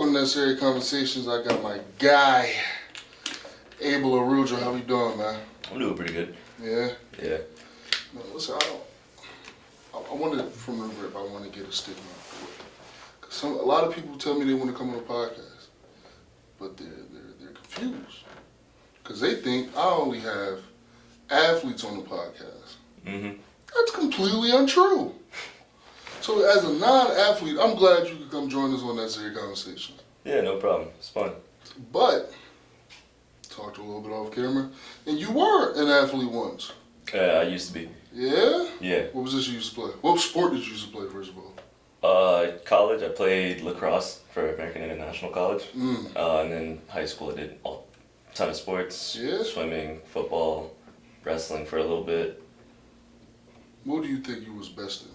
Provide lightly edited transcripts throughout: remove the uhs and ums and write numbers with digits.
on Necessary Conversations. I got my guy, Abel Araujo. How we doing, man? I'm doing pretty good. Yeah? Yeah. No, listen, I wanted, from the rip, I want to get a stigma out the way. A lot of people tell me they want to come on a podcast, but they're confused. Because they think I only have athletes on the podcast. Mm-hmm. That's completely untrue. So as a non-athlete, I'm glad you could come join us on Necessary Conversations. Yeah, no problem. It's fun. But, talked a little bit off camera, and you were an athlete once. I used to be. Yeah? Yeah. What position you used to play? What sport did you used to play, first of all? College, I played lacrosse for American International College. And then high school, I did a ton of sports. Yeah? Swimming, football, wrestling for a little bit. What do you think you was best in?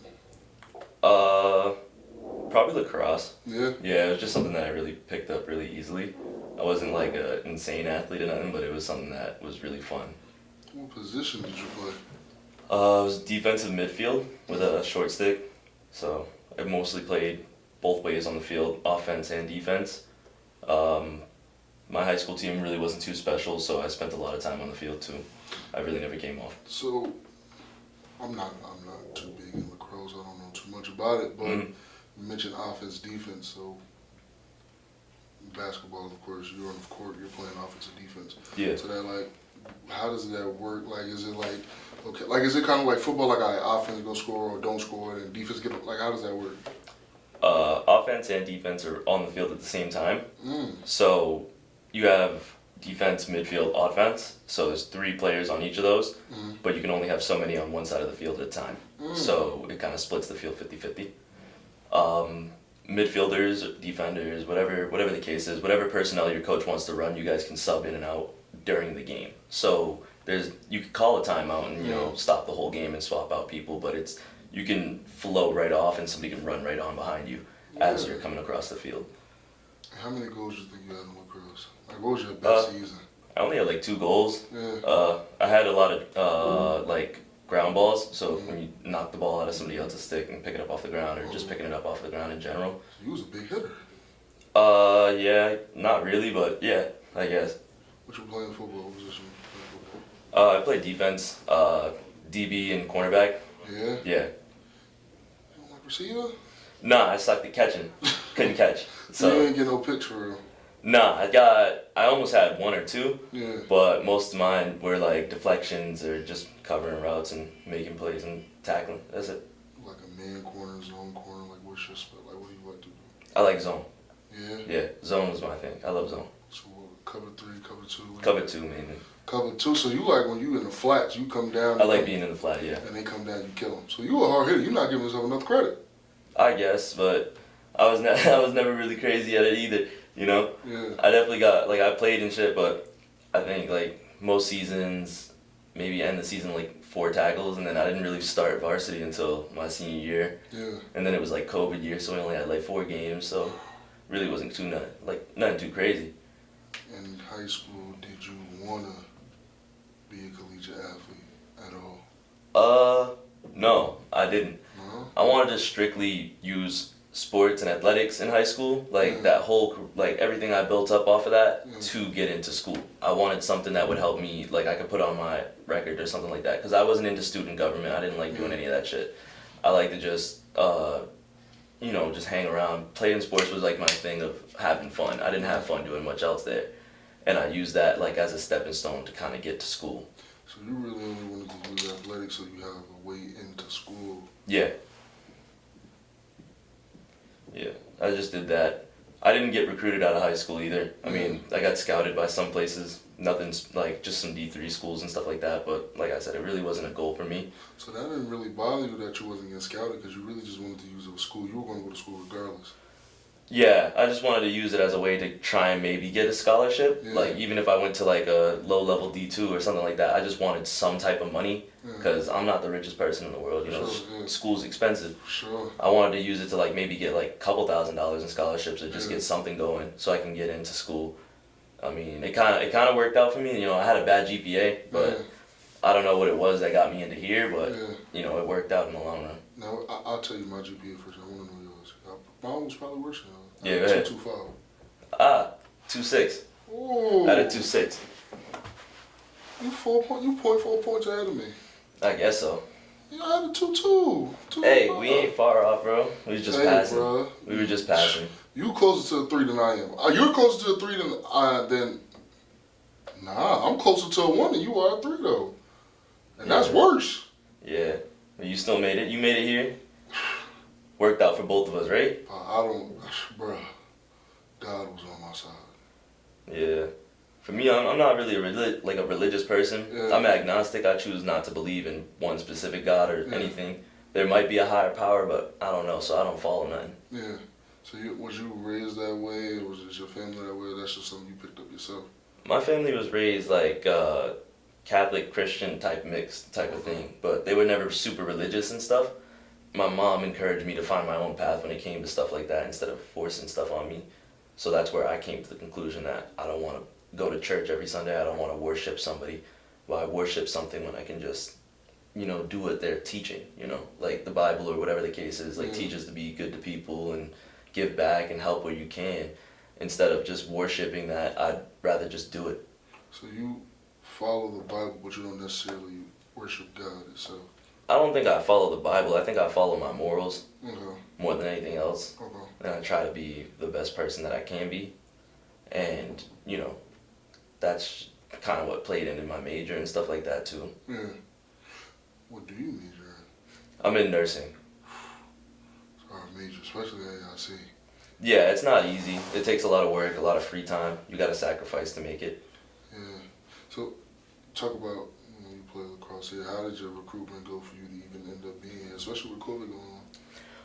Probably lacrosse. Yeah? Yeah, it was just something that I really picked up really easily. I wasn't like an insane athlete or nothing, but it was something that was really fun. What position did you play? It was defensive midfield with a short stick. So I mostly played both ways on the field, offense and defense. My high school team really wasn't too special, so I spent a lot of time on the field too. I really never came off. So, I'm not too big in lacrosse. I don't know too much about it, but you mentioned offense, defense. So, basketball, of course, you're on the court, you're playing offense and defense. Yeah. So that, like, how does that work? Like, is it like, okay, like, is it kind of like football, like, offense go score or don't score, and defense get, like, how does that work? Offense and defense are on the field at the same time. So you have defense, midfield, offense. So there's 3 players on each of those, but you can only have so many on one side of the field at a time. So it kind of splits the field 50-50. Midfielders, defenders, whatever the case is, whatever personnel your coach wants to run, you guys can sub in and out during the game. So you could call a timeout and stop the whole game and swap out people, but you can flow right off and somebody can run right on behind you as you're coming across the field. How many goals do you think you had in lacrosse? Like, what was your best season? I only had like 2 goals. Yeah. I had a lot of like ground balls, so when you knock the ball out of somebody else's stick and pick it up off the ground, or just picking it up off the ground in general. So you was a big hitter. Yeah, not really, but yeah, I guess. What you playing football? What position you playing football? I played defense, DB and cornerback. Yeah? Yeah. You don't like receiver? Nah, I sucked at catching. Couldn't catch. So you ain't get no picks for real. Nah, I almost had 1 or 2. Yeah. But most of mine were like deflections or just covering routes and making plays and tackling. That's it. Like a man corner, zone corner, like what's your split? Like what do you like to do? I like zone. Yeah? Yeah, zone was my thing. I love zone. So cover 3, cover 2? Cover 2 mainly. Cover 2, so you like when you in the flats, you come down. I like being in the flat, yeah. And they come down, you kill them. So you a hard hitter. You're not giving yourself enough credit. I guess, but I was never really crazy at it either. You know. Yeah. I definitely got I played and shit, but I think like most seasons, maybe end the season like 4 tackles, and then I didn't really start varsity until my senior year. Yeah. And then it was like COVID year, so we only had like 4 games, so really wasn't nothing too crazy. In high school, did you wanna be a collegiate athlete at all? No, I didn't. No? I wanted to strictly use sports and athletics in high school, that whole, everything I built up off of that to get into school. I wanted something that would help me, I could put on my record or something like that, because I wasn't into student government. I didn't like doing any of that shit. I like to just, just hang around. Playing sports was my thing of having fun. I didn't have fun doing much else there. And I used that as a stepping stone to kind of get to school. So you really only wanted to do athletics so you have a way into school? Yeah. Yeah, I just did that. I didn't get recruited out of high school either. I mean, I got scouted by some places. Nothing's just some D3 schools and stuff like that. But like I said, it really wasn't a goal for me. So that didn't really bother you that you wasn't getting scouted because you really just wanted to use it with school. You were going to go to school regardless. Yeah, I just wanted to use it as a way to try and maybe get a scholarship. Yeah. Even if I went to a low-level D2 or something like that, I just wanted some type of money because I'm not the richest person in the world. School's expensive. Sure. I wanted to use it to maybe get a couple $1,000s in scholarships or just get something going so I can get into school. I mean, it kind of worked out for me. I had a bad GPA, but I don't know what it was that got me into here, but it worked out in the long run. Now I'll tell you my GPA first. I want to know yours. Mine was probably worse than yours. Yeah, go ahead. 2.25. 2'6". Ooh. At a 2'6". You 4 points ahead of me. I guess so. You know, I had a 2-2. Hey, we ain't far off, bro. We was just passing. Bro. We were just passing. You closer to a 3 than I am. You're closer to a 3 than Nah, I'm closer to a 1 than you are a 3 though. And that's worse. Yeah. But you still made it. You made it here. Worked out for both of us, right? Bruh. God was on my side. Yeah. For me, I'm not really a religious person. Yeah. I'm agnostic. I choose not to believe in one specific God or anything. There might be a higher power, but I don't know, so I don't follow nothing. Yeah. So was you raised that way, or was it your family that way, or that's just something you picked up yourself? My family was raised like Catholic, Christian mixed type of thing, but they were never super religious and stuff. My mom encouraged me to find my own path when it came to stuff like that instead of forcing stuff on me. So that's where I came to the conclusion that I don't want to go to church every Sunday. I don't want to worship somebody. Why worship something when I can just, do what they're teaching, like the Bible or whatever the case is, like teaches to be good to people and give back and help where you can. Instead of just worshiping that, I'd rather just do it. So you follow the Bible, but you don't necessarily worship God itself? I don't think I follow the Bible. I think I follow my morals Okay. more than anything else. Okay. And I try to be the best person that I can be. And, that's kind of what played into my major and stuff like that too. Yeah. What do you major in? I'm in nursing. It's a hard major, especially at AIC. Yeah, it's not easy. It takes a lot of work, a lot of free time. You got to sacrifice to make it. Yeah. So, talk about when you play lacrosse here. How did your recruitment go for you to even end up being here, especially with COVID going on?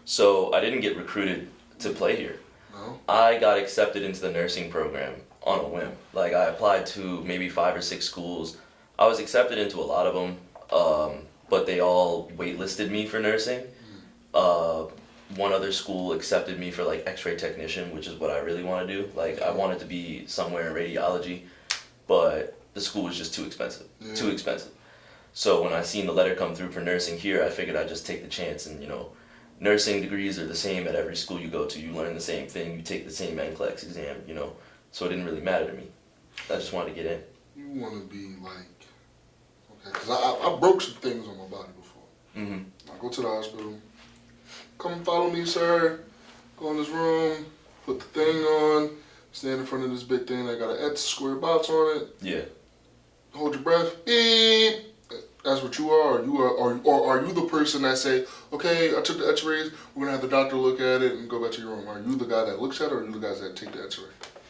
So I didn't get recruited to play here. No? I got accepted into the nursing program on a whim. Like I applied to maybe 5 or 6 schools. I was accepted into a lot of them, but they all waitlisted me for nursing. One other school accepted me for like x-ray technician, which is what I really want to do. Like I wanted to be somewhere in radiology, but the school was just too expensive. Yeah. Too expensive. So when I seen the letter come through for nursing here, I figured I'd just take the chance. And nursing degrees are the same at every school you go to. You learn the same thing. You take the same NCLEX exam. So it didn't really matter to me. I just wanted to get in. You want to be like, okay, because I broke some things on my body before. Mm-hmm. I go to the hospital. Come follow me, sir. Go in this room, put the thing on, stand in front of this big thing that got an X square box on it. Yeah. Hold your breath. Beep. That's what you are. Or are you the person that say, okay, I took the X-rays, we're gonna have the doctor look at it and go back to your room? Are you the guy that looks at it, or are you the guys that take the X-ray?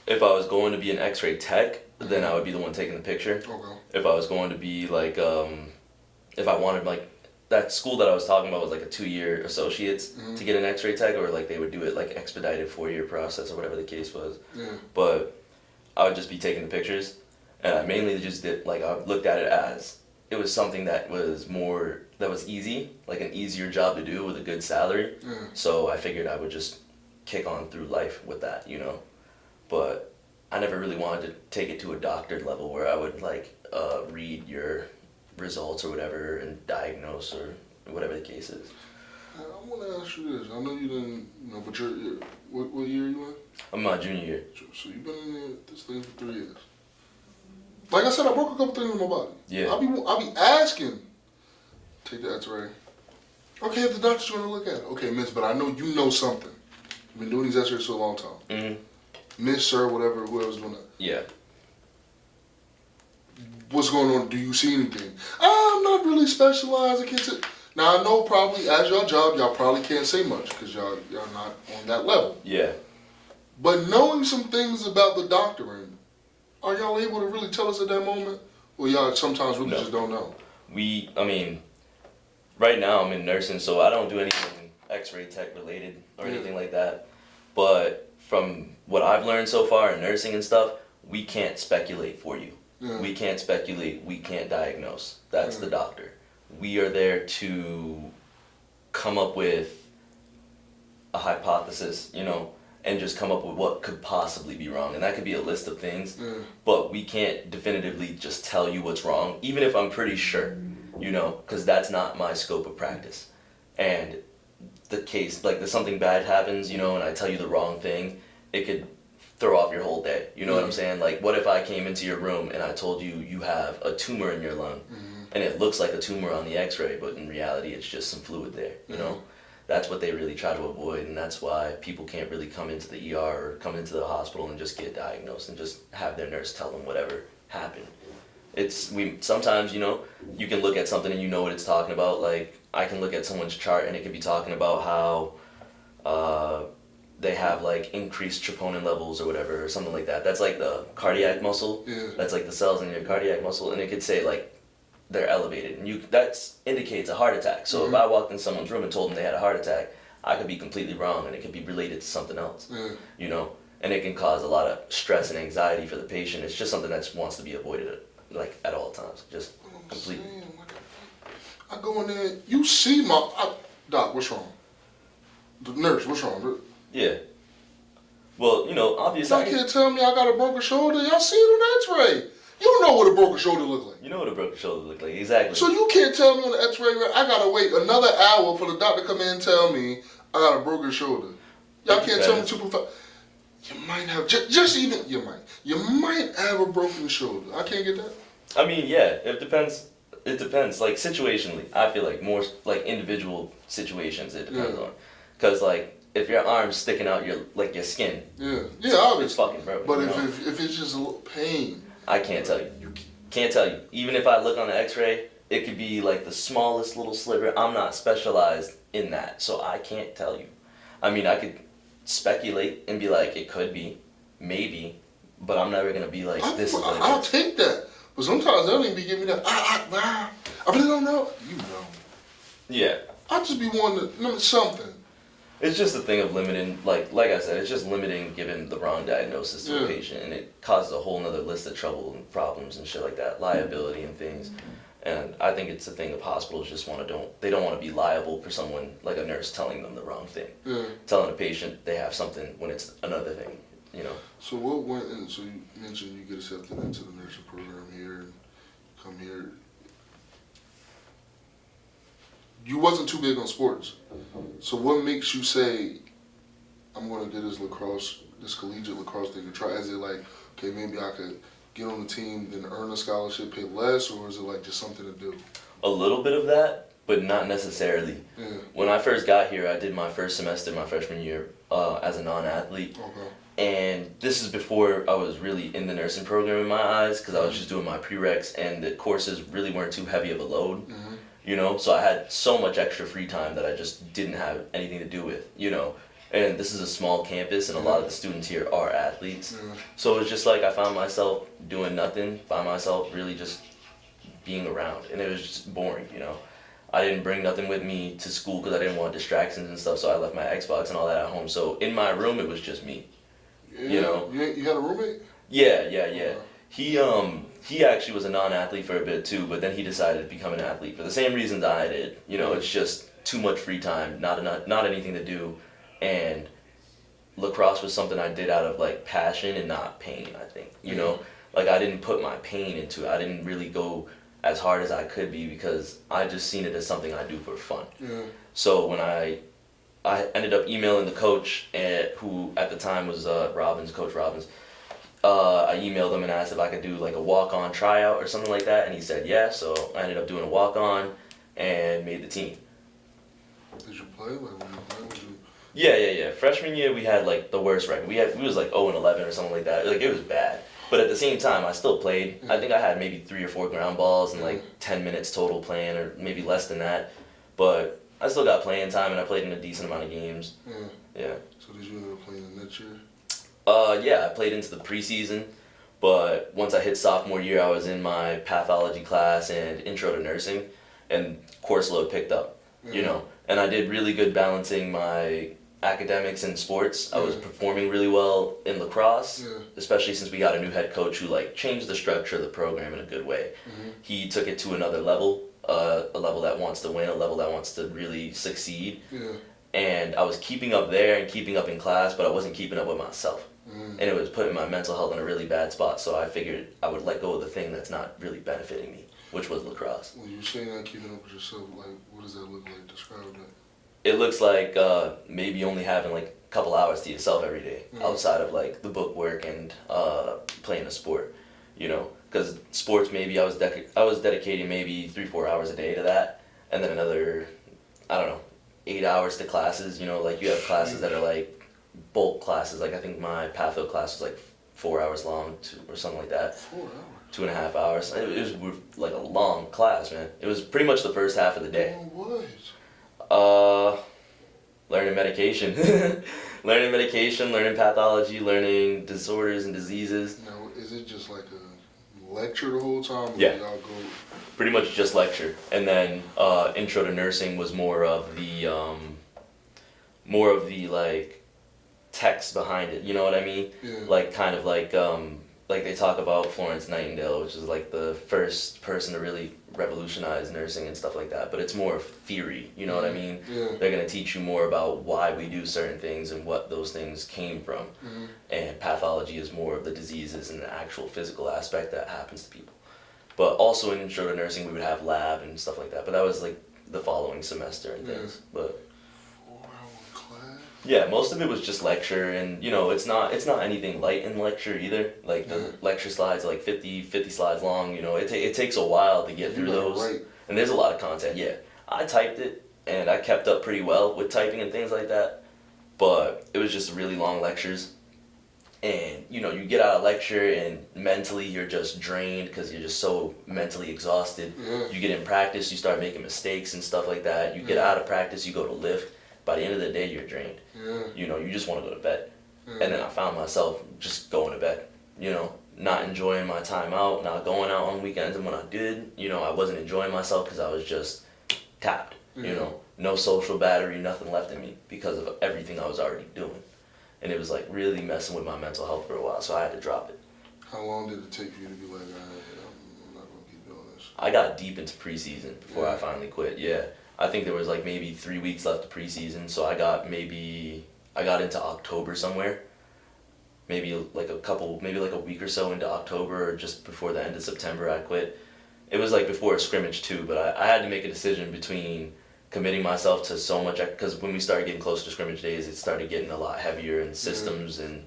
If I was going to be an X-ray tech, then I would be the one taking the picture. Okay. If I was going to be like, if I wanted like, that school that I was talking about was like a 2-year associates to get an X-ray tech, or like they would do it like expedited 4-year process or whatever the case was. Yeah. But I would just be taking the pictures, and I mainly just did like I looked at it as it was something that was easy, like an easier job to do with a good salary. Yeah. So I figured I would just kick on through life with that, But I never really wanted to take it to a doctored level where I would like read your results or whatever and diagnose or whatever the case is. I want to ask you this. I know you didn't, but what year are you in? I'm my junior year. So you've been in this thing for 3 years. Like I said, I broke a couple things in my body. Yeah. I'll be asking, take the X-ray. Okay, if the doctor's going to look at it. Okay, miss, but I know you know something. You've been doing these X-rays for a long time. Mm-hmm. Miss, sir, whatever, whoever's doing that. Yeah. What's going on? Do you see anything? I'm not really specialized. I can't say. Now, I know probably as your job, y'all probably can't say much because y'all not on that level. Yeah. But knowing some things about the doctoring, are y'all able to really tell us at that moment? Or y'all sometimes really just don't know? Right now I'm in nursing, so I don't do anything X-ray tech related or anything like that. But from what I've learned so far in nursing and stuff, we can't speculate for you. Yeah. We can't speculate, we can't diagnose. That's the doctor. We are there to come up with a hypothesis, and just come up with what could possibly be wrong. And that could be a list of things, but we can't definitively just tell you what's wrong, even if I'm pretty sure, because that's not my scope of practice. And the case, like if something bad happens, and I tell you the wrong thing, it could throw off your whole day. You know what I'm saying? Like, what if I came into your room and I told you you have a tumor in your lung, and it looks like a tumor on the X-ray, but in reality it's just some fluid there. You know, that's what they really try to avoid, and that's why people can't really come into the ER or come into the hospital and just get diagnosed and just have their nurse tell them whatever happened. Sometimes, you know, you can look at something and you know what it's talking about. Like, I can look at someone's chart and it could be talking about how they have like increased troponin levels or whatever, or something like that. That's like the cardiac muscle. Yeah. That's like the cells in your cardiac muscle, and it could say like they're elevated, and that indicates a heart attack. So if I walked in someone's room and told them they had a heart attack, I could be completely wrong, and it could be related to something else. You know, and it can cause a lot of stress and anxiety for the patient. It's just something that wants to be avoided, like at all times, just completely. I go in there, you see doc, what's wrong? The nurse, what's wrong? Yeah. Well, you know, obviously. Y'all can't tell me I got a broken shoulder. Y'all see it on the X-ray. You know what a broken shoulder look like. You know what a broken shoulder look like, exactly. So you can't tell me on the X-ray I gotta wait another hour for the doctor to come in and tell me I got a broken shoulder. Y'all can't tell me you might have you might have a broken shoulder. I can't get that. I mean, yeah, it depends. It depends. Like situationally, I feel like more like individual situations. It depends on, because like. If your arm's sticking out your skin, obviously. It's fucking broken. But if it's just a little pain, I can't tell you. Can't tell you. Even if I look on the X-ray, it could be like the smallest little sliver. I'm not specialized in that, so I can't tell you. I mean, I could speculate and be like, it could be, maybe, but I'm never gonna be like, this is what it is. I'll take that, but sometimes they don't even be giving me that. I really don't know. You know. Yeah. I just be wanting to know something. It's just a thing of limiting, like I said, it's just limiting giving the wrong diagnosis to a patient, and it causes a whole nother list of trouble and problems and shit like that, liability and things. And I think it's a thing of hospitals just don't want to be liable for someone, like a nurse, telling them the wrong thing. Telling a patient they have something when it's another thing, you know. So what went in, so you mentioned you get accepted into the nursing program here and come here. You wasn't too big on sports. So what makes you say, I'm going to do this collegiate lacrosse thing and try? Is it like, okay, maybe I could get on the team, then earn a scholarship, pay less, or is it like just something to do? A little bit of that, but not necessarily. Yeah. When I first got here, I did my first semester, my freshman year, as a non-athlete. Okay. And this is before I was really in the nursing program in my eyes, because I was just doing my prereqs, and the courses really weren't too heavy of a load. You know, so I had so much extra free time that I just didn't have anything to do with, you know. And this is a small campus, and a lot of the students here are athletes. So it was just like I found myself doing nothing by myself, really just being around. And it was just boring, you know. I didn't bring nothing with me to school because I didn't want distractions and stuff, so I left my Xbox and all that at home. So in my room, it was just me, you know. You had a roommate? Yeah. He actually was a non-athlete for a bit too, but then he decided to become an athlete for the same reasons I did. You know, it's just too much free time, not anything to do, and lacrosse was something I did out of like passion and not pain, I think. You know, like I didn't put my pain into it. I didn't really go as hard as I could be because I just seen it as something I do for fun. So when I ended up emailing the coach, who at the time was Coach Robbins. I emailed him and asked if I could do like a walk-on tryout or something like that, and he said yeah. So I ended up doing a walk-on and made the team. Did you play? Like when you played? Yeah. Freshman year we had like the worst record. We was like 0-11 or something like that. Like it was bad. But at the same time, I still played. I think I had maybe 3 or 4 ground balls and like 10 minutes total playing, or maybe less than that. But I still got playing time, and I played in a decent amount of games. Yeah. So did you end up playing the next year? Yeah, I played into the preseason, but once I hit sophomore year, I was in my pathology class and intro to nursing, and course load picked up, you know, and I did really good balancing my academics and sports. I was performing really well in lacrosse, especially since we got a new head coach who like changed the structure of the program in a good way. He took it to another level, a level that wants to win, a level that wants to really succeed. And I was keeping up there and keeping up in class, but I wasn't keeping up with myself. And it was putting my mental health in a really bad spot, so I figured I would let go of the thing that's not really benefiting me, which was lacrosse. When you're saying that, keeping up with yourself, like, what does that look like? Describe that. it looks like maybe only having like a couple hours to yourself every day outside of like the book work and playing a sport, you know, because sports maybe I was dedicating maybe 3-4 hours a day to that, and then another, I don't know, 8 hours to classes. You know, like you have classes that are like bulk classes. Like I think my patho class was like 4 hours long or something like that. 4 hours. 2.5 hours. It was like a long class, man. It was pretty much the first half of the day. Oh, what? Learning medication, learning pathology, learning disorders and diseases. Now, is it just like a lecture the whole time? Or Yeah. Y'all go. Pretty much just lecture, and then intro to nursing was more of the like text behind it. You know what I mean? Yeah. Like kind of like they talk about Florence Nightingale, which is like the first person to really revolutionize nursing and stuff like that. But it's more of theory, you know what I mean? Yeah. They're gonna teach you more about why we do certain things and what those things came from. Mm-hmm. And pathology is more of the diseases and the actual physical aspect that happens to people. But also in intro to nursing, we would have lab and stuff like that. But that was like the following semester and things. But 4-hour class. yeah, most of it was just lecture, and you know, it's not anything light in lecture either. Like the lecture slides are like 50 slides long. You know, it takes a while to get through those, right. and there's a lot of content. Yeah, I typed it, and I kept up pretty well with typing and things like that. But it was just really long lectures, and you know, you get out of lecture and mentally you're just drained because you're just so mentally exhausted. Yeah. You get in practice, you start making mistakes and stuff like that. You get out of practice, you go to lift. By the end of the day, you're drained. Yeah. You know, you just want to go to bed. Yeah. And then I found myself just going to bed, you know, not enjoying my time out, not going out on weekends. And when I did, you know, I wasn't enjoying myself because I was just tapped, you know, no social battery, nothing left in me because of everything I was already doing. And it was like really messing with my mental health for a while, so I had to drop it. How long did it take for you to be like, I'm not going to keep doing this? I got deep into preseason before I finally quit, yeah. I think there was like maybe 3 weeks left of preseason, so I got into October somewhere. Maybe like a week or so into October, or just before the end of September, I quit. It was like before a scrimmage too, but I had to make a decision between committing myself to so much, because when we started getting close to scrimmage days, it started getting a lot heavier in systems, and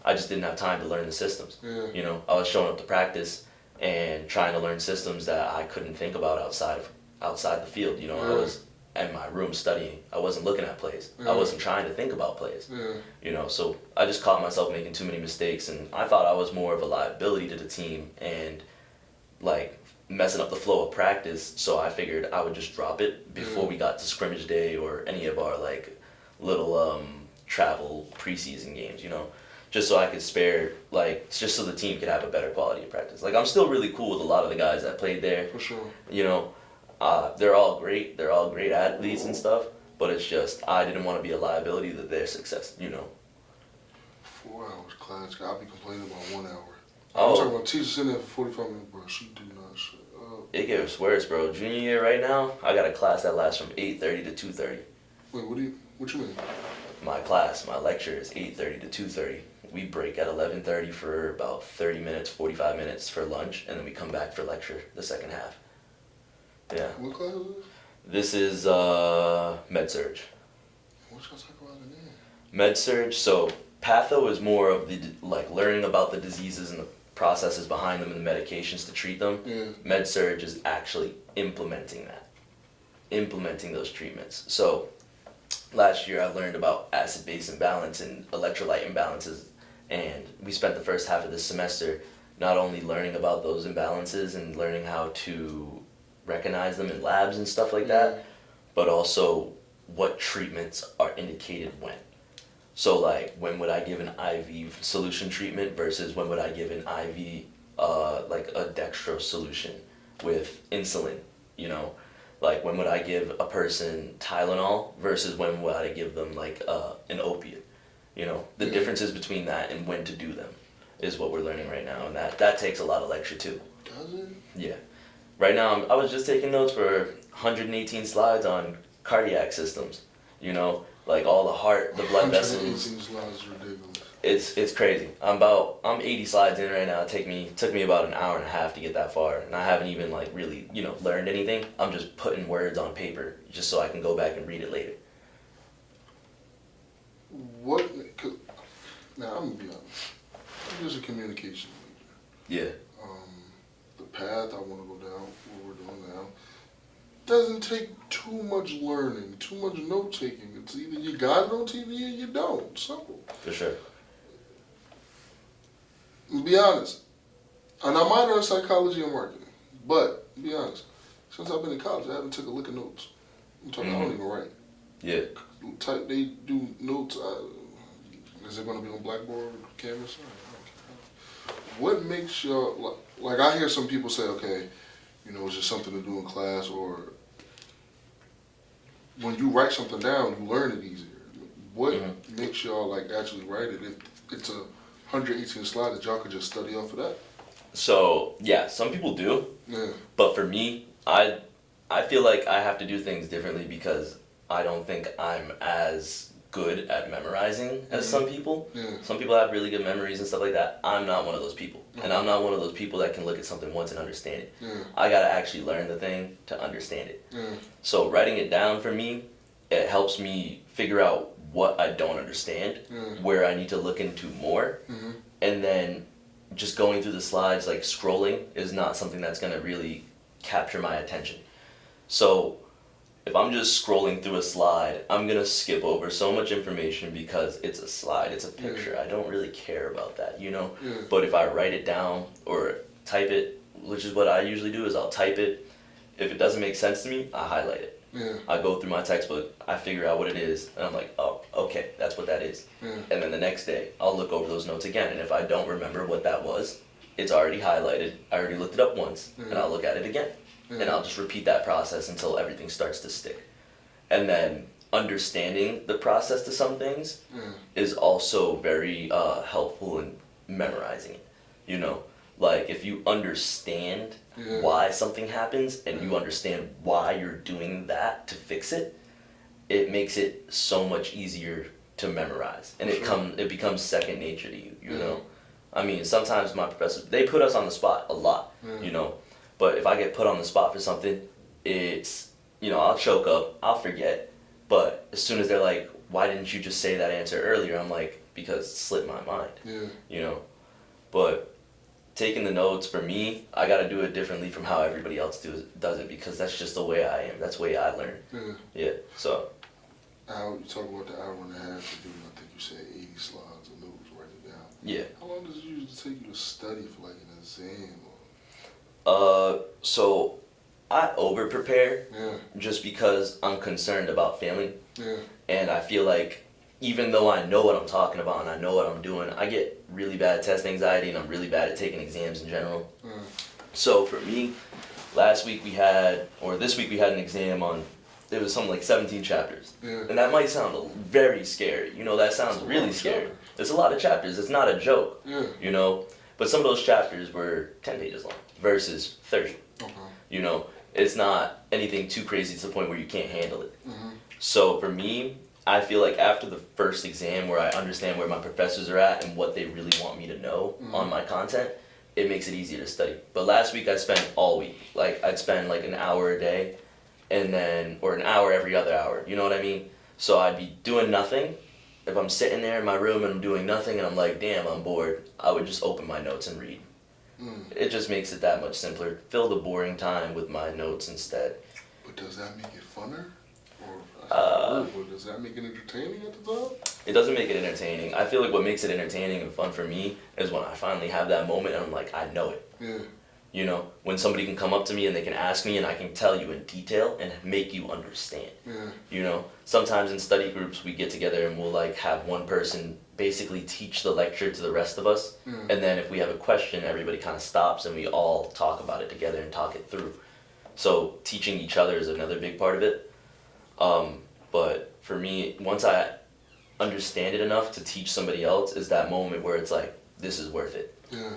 I just didn't have time to learn the systems. Yeah. You know, I was showing up to practice and trying to learn systems that I couldn't think about outside the field. You know, I was in my room studying. I wasn't looking at plays. I wasn't trying to think about plays. Yeah. You know, so I just caught myself making too many mistakes, and I thought I was more of a liability to the team and like messing up the flow of practice, so I figured I would just drop it before we got to scrimmage day or any of our like little travel preseason games, you know, just so I could spare, like, just so the team could have a better quality of practice. Like, I'm still really cool with a lot of the guys that played there. For sure. You know, they're all great athletes and stuff, but it's just I didn't want to be a liability to their success, you know. 4 hours class, I'll be complaining about 1 hour. Oh. I'm talking about teachers sitting there for 45 minutes, bro. She do not shut up. It gets worse, bro. Junior year right now, I got a class that lasts from 8:30 to 2:30. Wait, what you mean? My lecture is 8:30 to 2:30. We break at 11:30 for about 30 minutes, 45 minutes for lunch, and then we come back for lecture the second half. Yeah. What class is this? This is med-surg. What y'all talk about in there? Med-surg, so patho is more of the, like, learning about the diseases and the processes behind them and the medications to treat them. Yeah. Med-surg is actually implementing those treatments. So last year I learned about acid-base imbalance and electrolyte imbalances, and we spent the first half of this semester not only learning about those imbalances and learning how to recognize them in labs and stuff like that, but also what treatments are indicated when. So like, when would I give an IV solution treatment versus when would I give an IV, like a dextrose solution with insulin, you know? Like, when would I give a person Tylenol versus when would I give them like an opiate, you know? The differences between that and when to do them is what we're learning right now, and that takes a lot of lecture too. Does it? Yeah. Right now, I was just taking notes for 118 slides on cardiac systems, you know? Like all the heart, the blood vessels. 118 slides is ridiculous. It's crazy. I'm 80 slides in right now. Took me about an hour and a half to get that far, and I haven't even like really, you know, learned anything. I'm just putting words on paper just so I can go back and read it later. what? Now I'm gonna be honest. I'm just a communication major. Yeah. The path I want to go down, what we're doing now, doesn't take too much learning, too much note taking. It's either you got it on TV or you don't. Simple. For sure. Be honest. And I minor in psychology and marketing, but be honest. Since I've been in college, I haven't took a lick of notes. I'm talking. I don't even write. Yeah. They do notes. Is it going to be on blackboard or canvas? What makes y'all like? I hear some people say, okay, it's just something to do in class, or when you write something down, you learn it easier. What makes y'all like actually write it? If it's a 118 slide that y'all could just study off of that. So yeah, some people do. Yeah. But for me, I feel like I have to do things differently because I don't think I'm as good at memorizing as some people. Yeah. Some people have really good memories and stuff like that. I'm not one of those people. And I'm not one of those people that can look at something once and understand it. Yeah. I gotta actually learn the thing to understand it. Yeah. So writing it down for me, it helps me figure out what I don't understand, where I need to look into more, and then just going through the slides, like scrolling, is not something that's gonna really capture my attention. So if I'm just scrolling through a slide, I'm gonna skip over so much information because it's a slide, it's a picture. I don't really care about that, Yeah. But if I write it down or type it, which is what I usually do, is I'll type it. If it doesn't make sense to me, I highlight it. Yeah. I go through my textbook, I figure out what it is, and I'm like, oh, okay, that's what that is. Yeah. And then the next day, I'll look over those notes again, and if I don't remember what that was, it's already highlighted. I already looked it up once, and I'll look at it again. And I'll just repeat that process until everything starts to stick. And then understanding the process to some things is also very helpful in memorizing it. Like if you understand why something happens and you understand why you're doing that to fix it, it makes it so much easier to memorize. And it becomes second nature to you, know? I mean, sometimes my professors, they put us on the spot a lot, But if I get put on the spot for something, it's, I'll choke up, I'll forget. But as soon as they're like, why didn't you just say that answer earlier? I'm like, because it slipped my mind, But taking the notes, for me, I got to do it differently from how everybody else does it because that's just the way I am. That's the way I learn. Yeah, so. You talk about the hour and a half to do, I think you said 80 slides of notes, write it down. Yeah. How long does it usually take you to study for like an exam? So I over prepare Yeah. just because I'm concerned about failing. Yeah. And I feel like even though I know what I'm talking about and I know what I'm doing, I get really bad test anxiety and I'm really bad at taking exams in general. So for me, this week we had an exam on, it was something like 17 chapters. Yeah. And that might sound very scary. That sounds really scary. There's a lot of chapters. It's not a joke. Yeah. But some of those chapters were 10 pages long versus 30. Okay. It's not anything too crazy to the point where you can't handle it. So for me, I feel like after the first exam where I understand where my professors are at and what they really want me to know on my content, it makes it easier to study. But last week I spent all week. Like I'd spend like an hour a day or an hour every other hour. You know what I mean? So I'd be doing nothing. If I'm sitting there in my room and I'm doing nothing and I'm like, damn, I'm bored, I would just open my notes and read. It just makes it that much simpler. Fill the boring time with my notes instead. But does that make it funner? Or does that make it entertaining at the time? It doesn't make it entertaining. I feel like what makes it entertaining and fun for me is when I finally have that moment and I'm like, I know it. Yeah. When somebody can come up to me and they can ask me and I can tell you in detail and make you understand. Yeah. Sometimes in study groups we get together and we'll like have one person basically teach the lecture to the rest of us. And then if we have a question, everybody kind of stops and we all talk about it together and talk it through. So teaching each other is another big part of it. But for me, once I understand it enough to teach somebody else, is that moment where it's like, this is worth it. Yeah.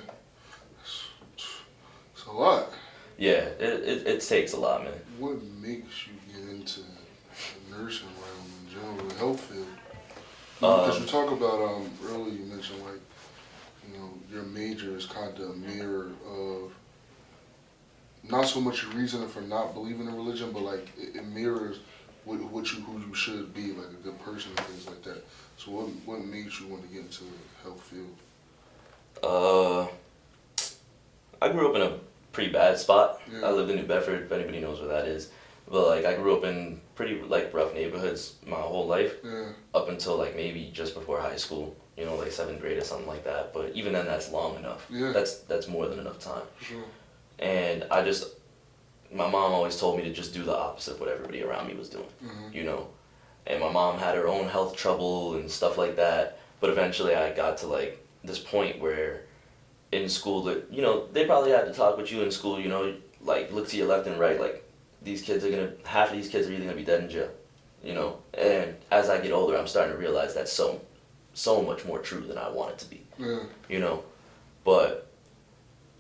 It's a lot. Yeah, it takes a lot, man. What makes you get into the nursing realm in general, the health field? Because you talk about, earlier you mentioned like, your major is kind of a mirror of not so much your reasoning for not believing in religion, but like it mirrors who you should be, like a good person and things like that. So what made you want to get into the health field? I grew up in a pretty bad spot. Yeah. I lived in New Bedford, if anybody knows where that is. But like I grew up in pretty like rough neighborhoods my whole life. Yeah. Up until like maybe just before high school, you know, like 7th grade or something like that. But even then, that's long enough. Yeah. That's more than enough time. Sure. And my mom always told me to just do the opposite of what everybody around me was doing, you know. And my mom had her own health trouble and stuff like that. But eventually I got to like this point where in school that, you know, they probably had to talk with you in school, you know, like look to your left and right, like half of these kids are either gonna be dead in jail, you know. And as I get older, I'm starting to realize that's so much more true than I want it to be, you know. But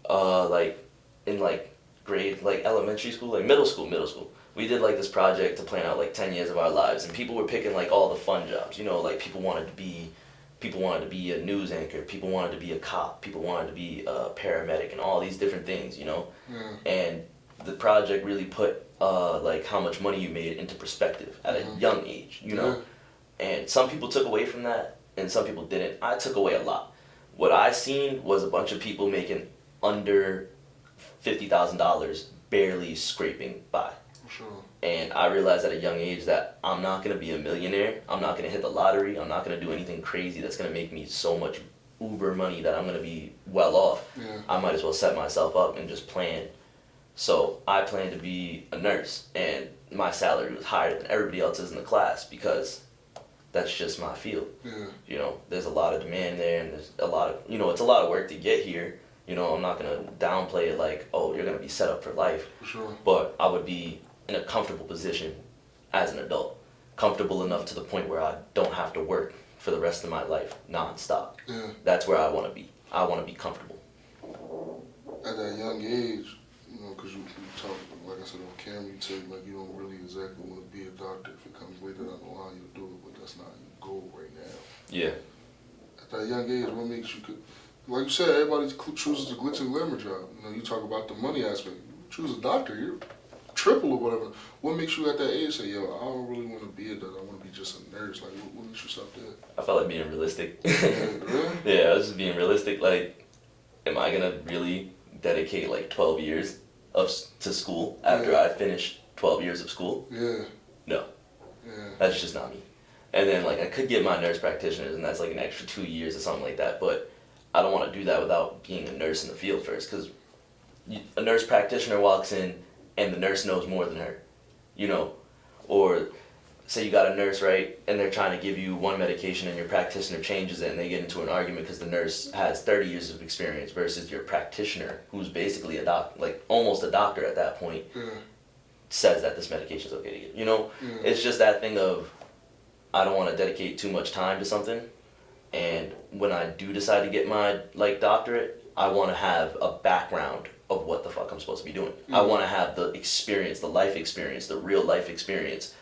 like in like grade, like elementary school, like middle school, we did like this project to plan out like 10 years of our lives, and people were picking like all the fun jobs, you know, like people wanted to be a news anchor, people wanted to be a cop, people wanted to be a paramedic, and all these different things, you know. And the project really put like how much money you made into perspective at a young age, you know. And some people took away from that and some people didn't. I took away a lot. What I seen was a bunch of people making under $50,000 barely scraping by. Sure. And I realized at a young age that I'm not going to be a millionaire. I'm not going to hit the lottery. I'm not going to do anything crazy that's going to make me so much uber money that I'm going to be well off. I might as well set myself up and just plan. So I planned to be a nurse, and my salary was higher than everybody else's in the class because that's just my field. You know, there's a lot of demand there, and there's a lot of, you know, it's a lot of work to get here. You know, I'm not going to downplay it like, oh, you're going to be set up for life. Sure. But I would be in a comfortable position as an adult. Comfortable enough to the point where I don't have to work for the rest of my life nonstop. That's where I want to be. I want to be comfortable. At that young age, you know, because you talk, like I said on camera, you tell me like you don't really exactly want to be a doctor. If it comes later down the line, you'll do it, but that's not your goal right now. Yeah. At that young age, what makes you, like you said, everybody chooses the glitz and glamour job. You know, you talk about the money aspect. You choose a doctor, you're triple or whatever. What makes you at that age say, yo, I don't really want to be a doctor, I want to be just a nurse? Like, what makes you stop there? I felt like being realistic. Really? Yeah, I was just being realistic. Like, am I going to really dedicate like 12 years to school after I finish 12 years of school? No. That's just not me. And then like I could get my nurse practitioners, and that's like an extra 2 years or something like that, but I don't want to do that without being a nurse in the field first, because a nurse practitioner walks in and the nurse knows more than her, you know. Or say you got a nurse, right, and they're trying to give you one medication and your practitioner changes it, and they get into an argument because the nurse has 30 years of experience versus your practitioner, who's basically a doctor, like almost a doctor at that point, says that this medication's okay to get, you know. It's just that thing of, I don't want to dedicate too much time to something, and when I do decide to get my like doctorate, I want to have a background of what the fuck I'm supposed to be doing. I want to have the experience, the life experience, the real life experience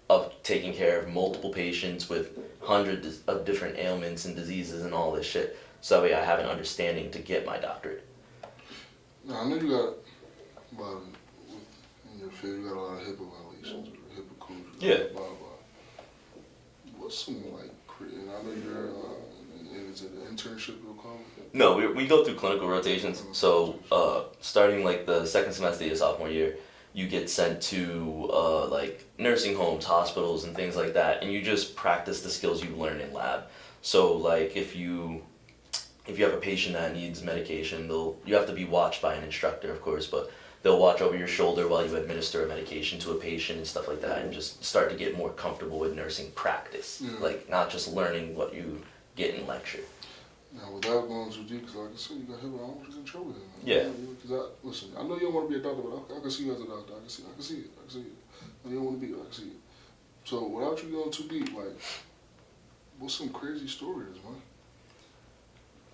of taking care of multiple patients with hundreds of different ailments and diseases and all this shit. So that way I have an understanding to get my doctorate. Now, I know you got in your field, you got a lot of HIPAA violations or HIPAA codes. Yeah. Blah, blah. What's some like, and I know you're, is it an internship you'll call it? No, we go through clinical rotations. So starting like the second semester of your sophomore year, you get sent to like nursing homes, hospitals, and things like that, and you just practice the skills you learn in lab. So like if you have a patient that needs medication, you have to be watched by an instructor, of course, but they'll watch over your shoulder while you administer a medication to a patient and stuff like that, and just start to get more comfortable with nursing practice, like not just learning what you get in lecture. Now, without going too deep, because like I said, you got HIPAA, I don't want you in trouble with it. Yeah. Because listen, I know you don't want to be a doctor, but I can see you as a doctor. I can see it. I know you don't want to be it. I can see it. So without you going too deep, like, what's some crazy stories,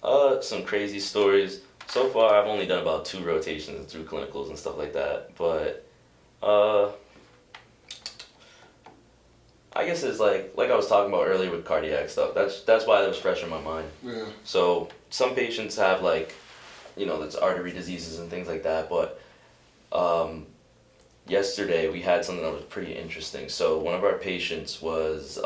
man? Some crazy stories. So far, I've only done about 2 rotations through clinicals and stuff like that, but I guess it's like I was talking about earlier with cardiac stuff. That's why that was fresh in my mind. Yeah. So some patients have like, you know, that's artery diseases and things like that, but yesterday we had something that was pretty interesting. So one of our patients was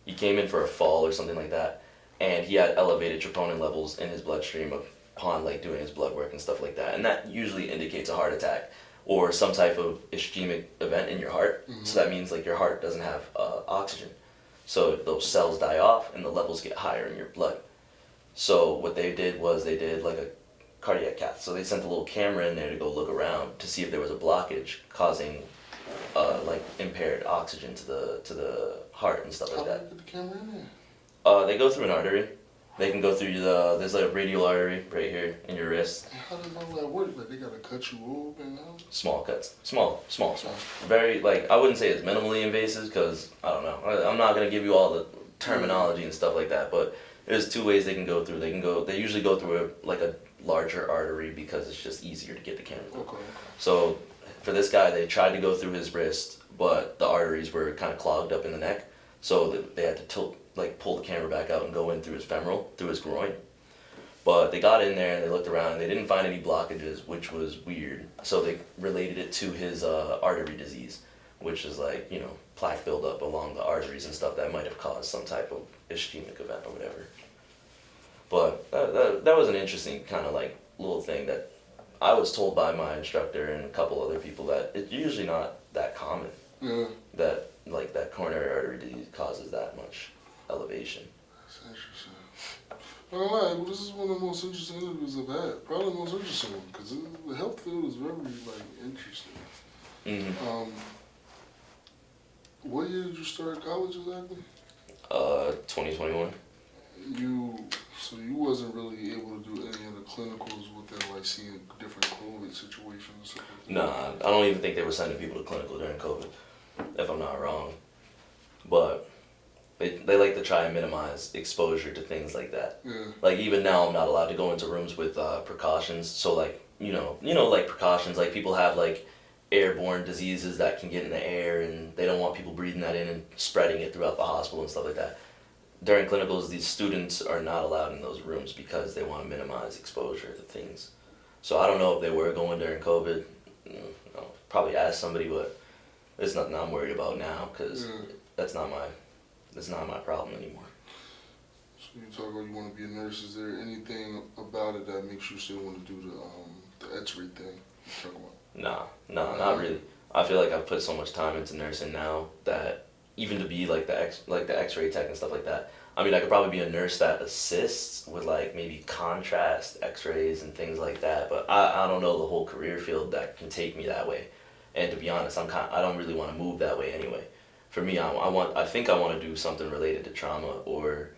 he came in for a fall or something like that, and he had elevated troponin levels in his bloodstream upon like doing his blood work and stuff like that, and that usually indicates a heart attack or some type of ischemic event in your heart. So that means like your heart doesn't have oxygen, so those cells die off and the levels get higher in your blood. So what they did was they did like a cardiac cath. So they sent a little camera in there to go look around to see if there was a blockage causing like impaired oxygen to the heart and stuff like that. How do they put the camera in there? They go through an artery. They can go through there's like a radial artery right here in your wrist. And how does all that work? Like they gotta cut you open now? Small cuts. Small. Very, like, I wouldn't say it's minimally invasive because, I don't know. I'm not going to give you all the terminology and stuff like that, but there's two ways they can go through. They usually go through a larger artery because it's just easier to get the camera through. Okay. So for this guy, they tried to go through his wrist, but the arteries were kind of clogged up in the neck. So they had to pull the camera back out and go in through his femoral, through his groin. But they got in there and they looked around and they didn't find any blockages, which was weird. So they related it to his artery disease, which is like, plaque buildup along the arteries and stuff that might have caused some type of ischemic event or whatever. But that was an interesting kind of like little thing that I was told by my instructor and a couple other people that it's usually not that common. Yeah. That like that coronary artery disease causes that much elevation. That's interesting. Alright, well, this is one of the most interesting interviews I've had. Probably the most interesting one, because the health field is very, interesting. Mm-hmm. What year did you start college exactly? 2021. So you wasn't really able to do any of the clinicals within, like, seeing different COVID situations and stuff like that? Nah, I don't even think they were sending people to clinical during COVID, if I'm not wrong. But they like to try and minimize exposure to things like that. Yeah. Like even now, I'm not allowed to go into rooms with precautions. So like like precautions, like people have like airborne diseases that can get in the air, and they don't want people breathing that in and spreading it throughout the hospital and stuff like that. During clinicals, these students are not allowed in those rooms because they want to minimize exposure to things. So I don't know if they were going during COVID. I'll probably ask somebody, but it's nothing I'm worried about now because that's not my problem anymore. So you talk about you want to be a nurse. Is there anything about it that makes you still want to do the X-ray thing you talk about? Nah, not really. I feel like I've put so much time into nursing now that even to be like the X-ray tech and stuff like that. I mean, I could probably be a nurse that assists with like maybe contrast X-rays and things like that. But I don't know the whole career field that can take me that way. And to be honest, I don't really want to move that way anyway. For me, I think I want to do something related to trauma or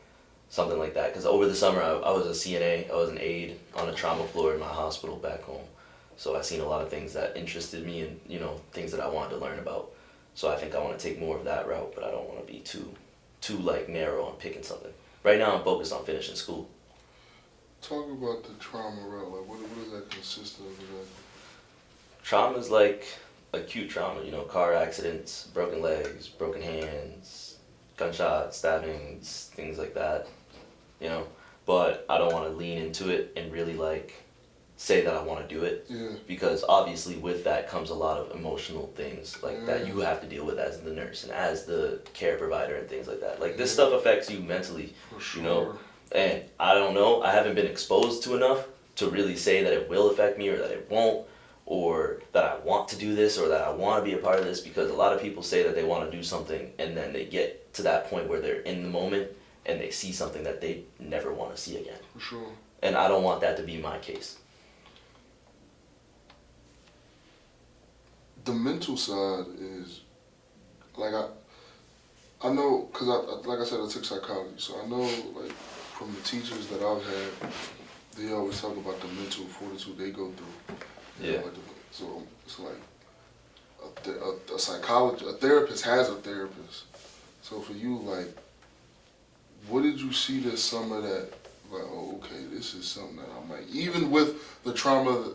something like that. Because over the summer, I was a CNA. I was an aide on a trauma floor in my hospital back home. So I've seen a lot of things that interested me and, things that I wanted to learn about. So I think I want to take more of that route, but I don't want to be too like narrow on picking something. Right now, I'm focused on finishing school. Talk about the trauma route. Like, what does that consist of exactly? Trauma is like acute trauma, car accidents, broken legs, broken hands, gunshots, stabbings, things like that, But I don't want to lean into it and really say that I want to do it. Yeah. Because obviously with that comes a lot of emotional things that you have to deal with as the nurse and as the care provider and things like that. Like this stuff affects you mentally, For sure. And I don't know, I haven't been exposed to enough to really say that it will affect me or that it won't, or that I want to do this or that I want to be a part of this, because a lot of people say that they want to do something and then they get to that point where they're in the moment and they see something that they never want to see again. For sure. And I don't want that to be my case. The mental side is, like, I know, because like I said, I took psychology, so I know, like, from the teachers that I've had, they always talk about the mental fortitude they go through. Yeah. So it's like a psychologist, a therapist has a therapist. So for you, like, what did you see this summer that, like, oh, okay, this is something that I might, even with the trauma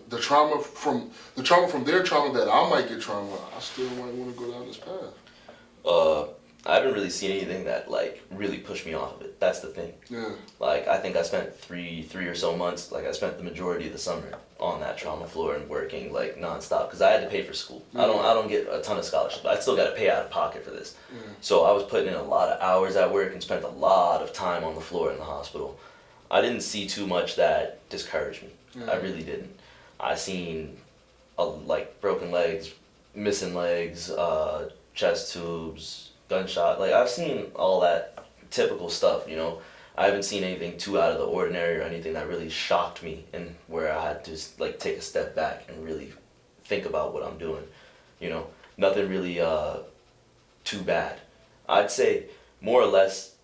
from their trauma that I might get trauma, I still might want to go down this path. I haven't really seen anything that like really pushed me off of it. That's the thing. Yeah. Like I think I spent three or so months. Like I spent the majority of the summer on that trauma floor and working like nonstop because I had to pay for school. Yeah. I don't get a ton of scholarships, but I still got to pay out of pocket for this. Yeah. So I was putting in a lot of hours at work and spent a lot of time on the floor in the hospital. I didn't see too much that discouraged me. Yeah. I really didn't. I seen like broken legs, missing legs, chest tubes, gunshot. Like I've seen all that typical stuff, you know. I haven't seen anything too out of the ordinary or anything that really shocked me and where I had to like take a step back and really think about what I'm doing. You know, nothing really too bad. I'd say more or less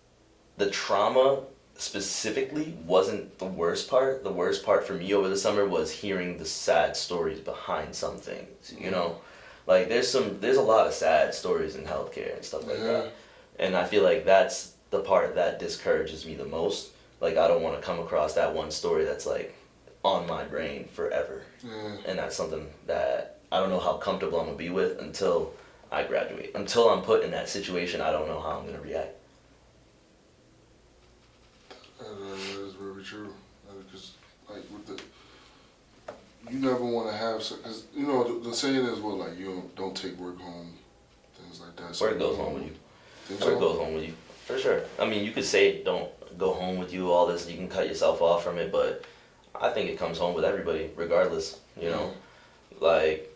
the trauma specifically wasn't the worst part. The worst part for me over the summer was hearing the sad stories behind some things, you know? Like there's a lot of sad stories in healthcare and stuff like that. And I feel like that's the part that discourages me the most. Like I don't want to come across that one story that's like on my brain forever. And that's something that I don't know how comfortable I'm gonna be with until I graduate. Until I'm put in that situation, I don't know how I'm gonna react. That is very true. Because like with the, you never want to have, because you know the saying is, well, like you don't take work home, things like that. Work goes home with you. Think Work so? goes home with you, for sure. I mean, you could say don't go home with you, all this, you can cut yourself off from it, but I think it comes home with everybody, regardless, you know? Like,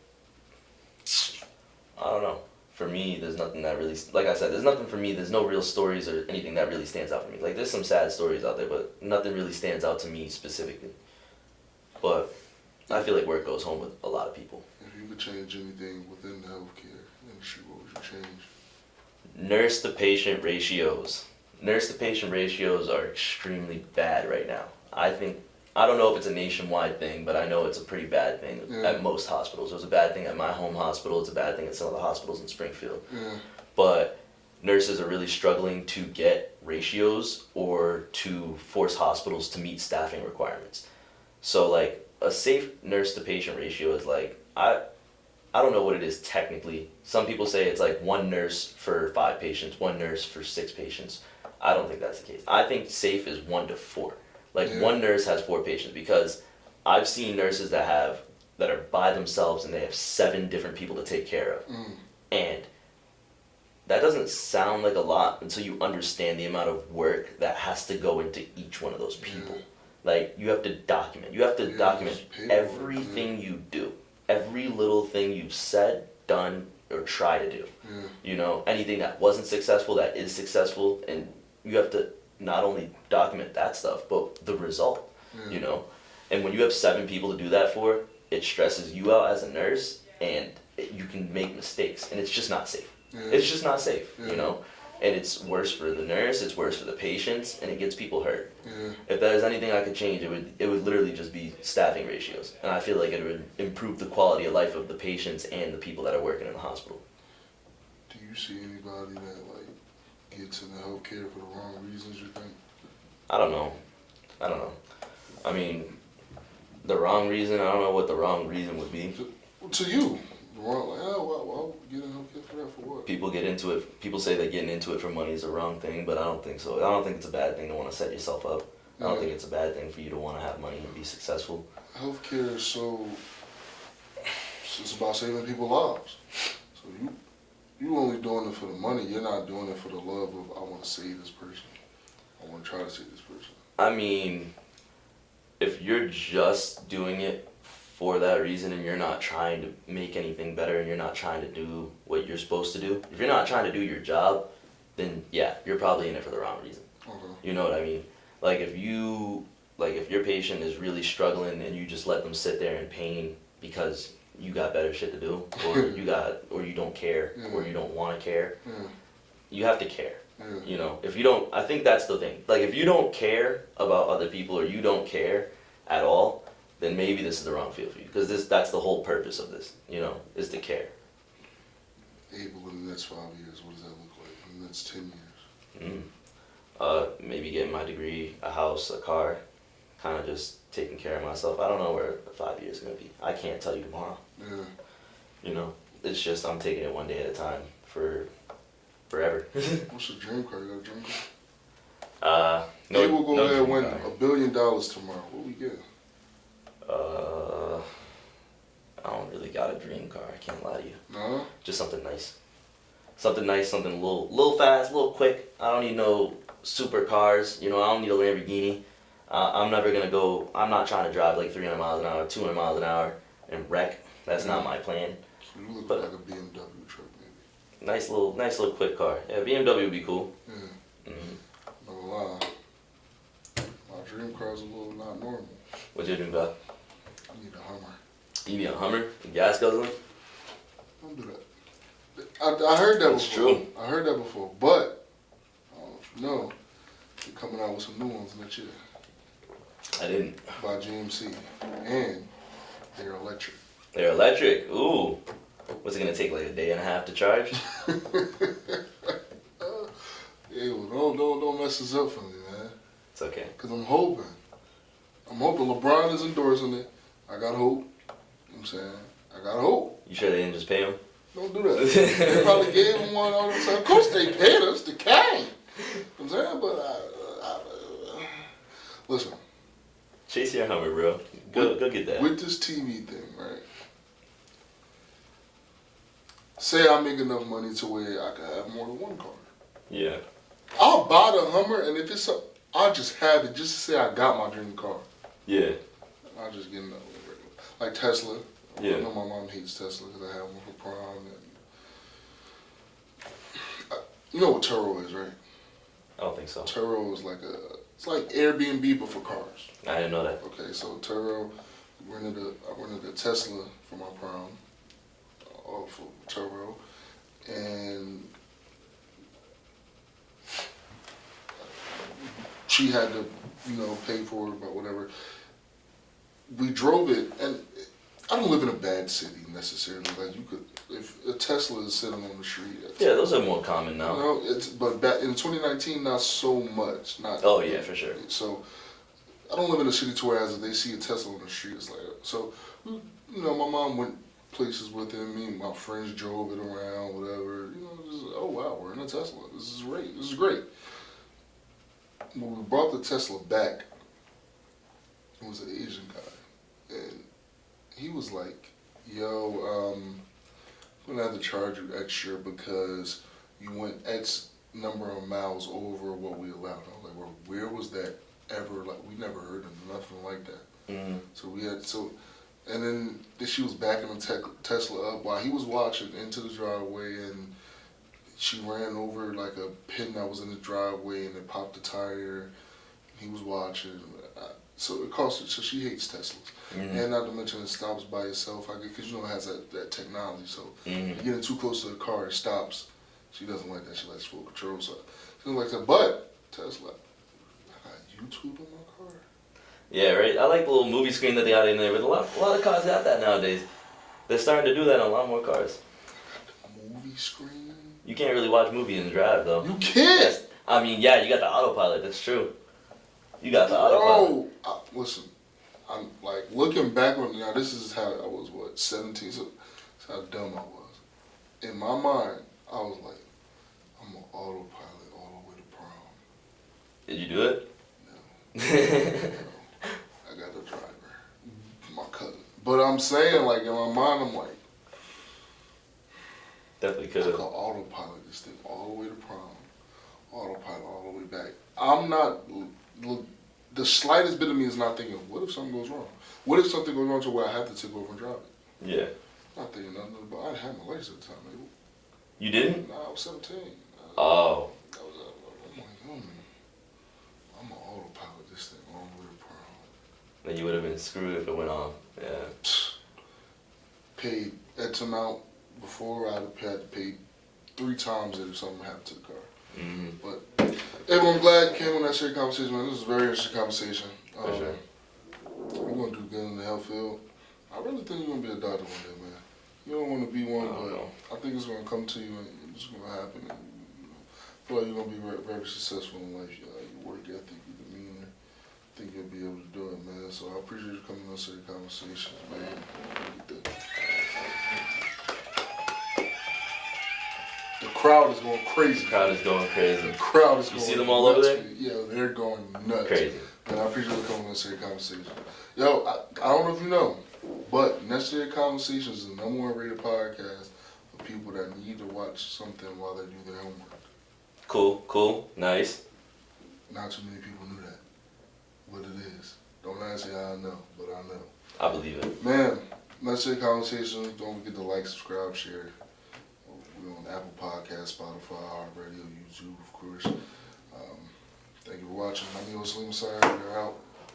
I don't know. For me, there's nothing that really, like I said, there's nothing for me, there's no real stories or anything that really stands out for me. Like, there's some sad stories out there, but nothing really stands out to me specifically. But I feel like work goes home with a lot of people. If you could change anything within the healthcare industry, what would you change? Nurse to patient ratios. Nurse to patient ratios are extremely bad right now. I don't know if it's a nationwide thing, but I know it's a pretty bad thing at most hospitals. It was a bad thing at my home hospital. It's a bad thing at some of the hospitals in Springfield. But nurses are really struggling to get ratios or to force hospitals to meet staffing requirements. So like a safe nurse to patient ratio is like, I don't know what it is technically. Some people say it's like one nurse for 5 patients, one nurse for 6 patients. I don't think that's the case. I think safe is 1 to 4. Like one nurse has 4 patients, because I've seen nurses that are by themselves and they have 7 different people to take care of. And that doesn't sound like a lot until you understand the amount of work that has to go into each one of those people. Like you have to document. You have to document everything you do. Every little thing you've said, done, or try to do. You know, anything that wasn't successful, that is successful, and you have to not only document that stuff, but the result, you know? And when you have 7 people to do that for, it stresses you out as a nurse, and you can make mistakes, and it's just not safe. It's just not safe, you know? And it's worse for the nurse, it's worse for the patients, and it gets people hurt. If there's anything I could change, it would literally just be staffing ratios. And I feel like it would improve the quality of life of the patients and the people that are working in the hospital. Do you see anybody that like gets into healthcare for the wrong reasons, you think? I don't know. I mean, the wrong reason, I don't know what the wrong reason would be. To you. The wrong, like, why get in healthcare for that, for what? People get into it, people say that getting into it for money is the wrong thing, but I don't think so. I don't think it's a bad thing to want to set yourself up. I don't think it's a bad thing for you to want to have money and be successful. Healthcare is it's about saving people's lives. So you only doing it for the money. You're not doing it for the love of, I want to save this person. I want to try to save this person. I mean, if you're just doing it for that reason and you're not trying to make anything better and you're not trying to do what you're supposed to do, if you're not trying to do your job, then yeah, you're probably in it for the wrong reason. You know what I mean? Like if your patient is really struggling and you just let them sit there in pain because you got better shit to do, or you don't care, or you don't want to care, you have to care. You know, if you don't, I think that's the thing. Like if you don't care about other people or you don't care at all, then maybe this is the wrong field for you. Because that's the whole purpose of this, you know, is to care. Abel, in the next 5 years, what does that look like? In the next 10 years? Maybe getting my degree, a house, a car, kind of just taking care of myself. I don't know where 5 years is going to be. I can't tell you tomorrow. You know, it's just I'm taking it one day at a time for forever. What's your dream car? You got a dream car? No. Hey, we'll go no ahead and dream win car. $1 billion tomorrow. What we get? I don't really got a dream car. I can't lie to you. No? Just something nice. Something nice, something a little fast, a little quick. I don't need no super cars. You know, I don't need a Lamborghini. I'm never gonna go. I'm not trying to drive like 300 miles an hour, 200 miles an hour, and wreck. That's not my plan. So you look But- like a BMW truck, maybe. Nice little quick car. Yeah, BMW would be cool. Yeah. Mm-hmm. No lie. My dream car is a little not normal. What's your dream car? I need a Hummer. You need a Hummer? A gas guzzler? Don't do that. I heard that That's before. true. I heard that before. But, I don't know if you know, they're coming out with some new ones next year I didn't. by GMC. And they're electric. They're electric. Ooh. What's it gonna take, like a day and a half to charge? Yeah, well, don't mess this up for me, man. It's okay. Because I'm hoping LeBron is endorsing it. I got hope. You know what I'm saying? I got hope. You sure they didn't just pay him? Don't do that. They probably gave him one all the time. Of course they paid us, the king. You know what I'm saying? But listen. Chase your Hummer, bro. Go get that. With this TV thing, right? Say I make enough money to where I can have more than one car. Yeah. I'll buy the Hummer, and if it's I'll just have it just to say I got my dream car. Yeah. I'll just get another regular. Like Tesla. Yeah. I know my mom hates Tesla because I have one for prom. And you know what Turo is, right? I don't think so. Turo is it's like Airbnb but for cars. I didn't know that. Okay, so Turo, I rented a Tesla for my prom, off of Turo, and she had to, pay for it, but whatever. We drove it, and I don't live in a bad city necessarily. Like if a Tesla is sitting on the street. Yeah, those are more common now. But back in 2019, not so much. Oh yeah, for sure. So I don't live in a city to where as they see a Tesla on the street, it's like so. My mom went places with him. Me and my friends drove it around, whatever. Just, oh wow, we're in a Tesla. This is great. This is great. When we brought the Tesla back, it was an Asian guy, and he was like, "Yo, I'm gonna have to charge you extra because you went X number of miles over what we allowed." I was like, "Well, where was that ever? Like, we never heard of nothing like that." Mm-hmm. And then she was backing the Tesla up while he was watching into the driveway, and she ran over like a pin that was in the driveway, and it popped the tire. He was watching. So it cost her. So she hates Teslas, and not to mention it stops by itself. I guess because it has that technology. So if you're getting too close to the car, it stops. She doesn't like that. She likes full control. So she doesn't like that. But Tesla, I got YouTube in my car. Yeah, right. I like the little movie screen that they got in there, but a lot of cars got that nowadays. They're starting to do that on a lot more cars. Movie screen. You can't really watch movies and drive though. You can't. I mean, yeah, you got the autopilot. That's true. You got the autopilot. Listen, I'm like looking back on now. This is how I was. 17. So that's how dumb I was. In my mind, I was like, I'm an autopilot all the way to prom. Did you do it? No. I got a driver, my cousin. But I'm saying, like in my mind, I'm like, Definitely I could could have. autopilot this thing all the way to prom, autopilot all the way back. I'm not. The slightest bit of me is not thinking, what if something goes wrong? What if something goes wrong to where I have to take over and drive it? Yeah. Not thinking nothing about. I didn't have my license at the time. Maybe. You didn't? Nah, I was 17. Oh. I'm like, I'm gonna autopilot this thing all the way to prom. Then you would have been screwed if it went off. Yeah. Paid X amount before. I'd have had to pay 3 times it if something happened to the car. Mm-hmm. But everyone, I'm glad you came on that shit conversation, man. This was a very interesting conversation. For sure. You're gonna do good in the health field. I really think you're gonna be a doctor one day, man. You don't want to be one, but I think it's gonna come to you and it's gonna happen. And, I feel like you're gonna be very, very successful in life. Your work ethic, your demeanor. I think you'll be able to do it, man. So I appreciate you coming on to the conversation, man. The crowd is going crazy. The crowd is going crazy. The crowd is going. You see them all over there? Yeah, they're going nuts. Crazy. And I appreciate you coming on Necessary Conversation. Yo, I don't know if you know, but Necessary Conversation is the #1 rated podcast for people that need to watch something while they do their homework. Cool, nice. Not too many people knew that, but it is. Don't ask me how I know, but I know. I believe it. Man, Necessary Conversation. Don't forget to like, subscribe, share. We're on Apple Podcasts, Spotify, iHeartRadio, YouTube, of course. Thank you for watching. I'm your Saleem. We're out.